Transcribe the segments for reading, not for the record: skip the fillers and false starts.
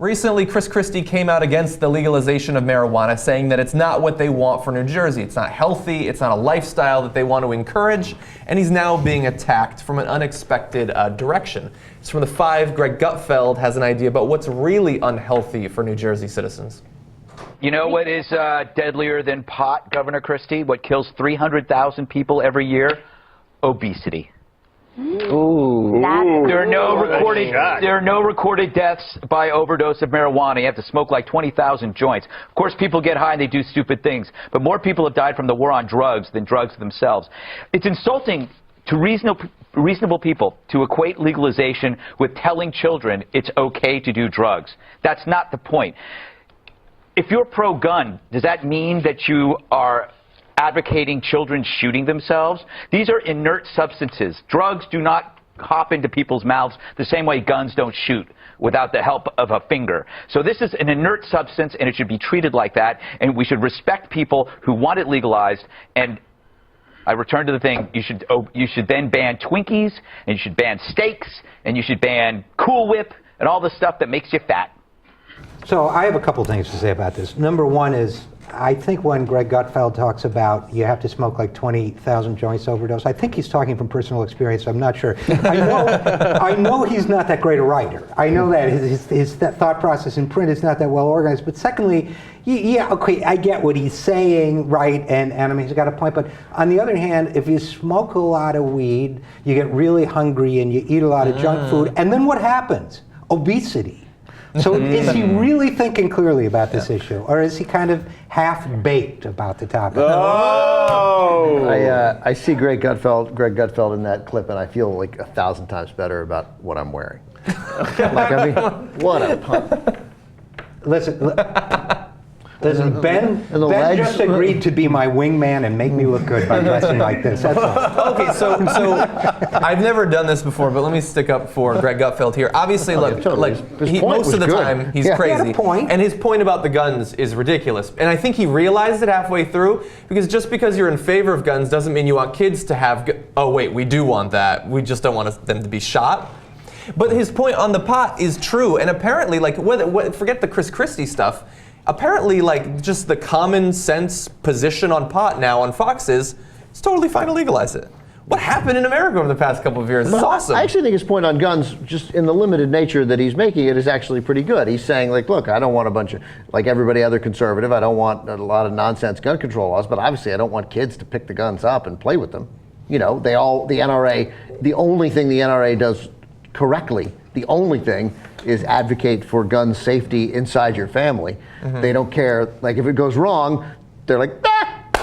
Recently, Chris Christie came out against the legalization of marijuana, saying that it's not what they want for New Jersey. It's not healthy, it's not a lifestyle that they want to encourage, and he's now being attacked from an unexpected direction. It's from The Five. Greg Gutfeld has an idea about what's really unhealthy for New Jersey citizens. You know what is deadlier than pot, Governor Christie? What kills 300,000 people every year? Obesity. Ooh. There are no recorded deaths by overdose of marijuana. You have to smoke like 20,000 joints. Of course, people get high and they do stupid things, but more people have died from the war on drugs than drugs themselves. It's insulting to reasonable people to equate legalization with telling children it's okay to do drugs. That's not the point. If you're pro-gun, does that mean that you are advocating children shooting themselves? These are inert substances. Drugs do not hop into people's mouths the same way guns don't shoot without the help of a finger. So this is an inert substance, and it should be treated like that, and we should respect people who want it legalized. And I return to the thing, you should then ban Twinkies, and you should ban steaks, and you should ban Cool Whip, and all the stuff that makes you fat. So I have a couple things to say about this. Number one is, I think when Greg Gutfeld talks about you have to smoke like 20,000 joints overdose, I think he's talking from personal experience. I'm not sure. I know he's not that great a writer. I know that his thought process in print is not that well organized. But secondly, yeah, okay, I get what he's saying, right? And I mean, he's got a point. But on the other hand, if you smoke a lot of weed, you get really hungry and you eat a lot of junk food, and then what happens? Obesity. So is he really thinking clearly about this issue, or is he kind of half-baked about the topic? Oh! I see Greg Gutfeld in that clip, and I feel like 1,000 times better about what I'm wearing. Like, I mean, what a punk. Listen, Ben just agreed to be my wingman and make me look good by dressing like this. That's all. Okay, so I've never done this before, but let me stick up for Greg Gutfeld here. Obviously, most of the time he's crazy, he had a point. And his point about the guns is ridiculous. And I think he realized it halfway through, because just because you're in favor of guns doesn't mean you want kids to have. Oh wait, we do want that. We just don't want them to be shot. But his point on the pot is true, and apparently, like, forget the Chris Christie stuff. Apparently, like, just the common sense position on pot now on Fox is it's totally fine to legalize it. What happened in America over the past couple of years? It's awesome. I actually think his point on guns, just in the limited nature that he's making it, is actually pretty good. He's saying, like, look, I don't want a bunch of, like everybody other conservative, I don't want a lot of nonsense gun control laws, but obviously I don't want kids to pick the guns up and play with them. You know, the NRA, the only thing the NRA does correctly, the only thing is advocate for gun safety inside your family. They don't care, like, if it goes wrong, they're like,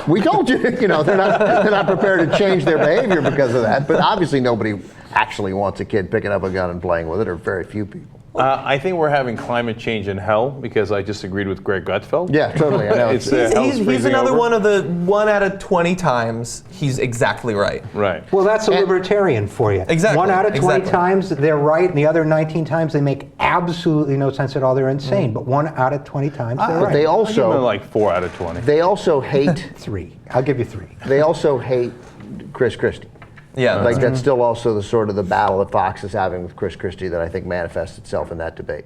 we told you. You know, they're not prepared to change their behavior because of that. But obviously nobody actually wants a kid picking up a gun and playing with it, or very few people. I think we're having climate change in hell, because I just agreed with Greg Gutfeld. Yeah, totally. I know. He's another one of the 1 out of 20 times he's exactly right. Right. Well, that's a libertarian for you. Exactly. 1 out of 20 times they're right, and the other 19 times they make absolutely no sense at all. They're insane. But 1 out of 20 times they're right. But they also, I'll give him like 4 out of 20. They also hate 3. I'll give you 3. They also hate Chris Christie. Yeah, like that's still also the sort of the battle that Fox is having with Chris Christie that I think manifests itself in that debate.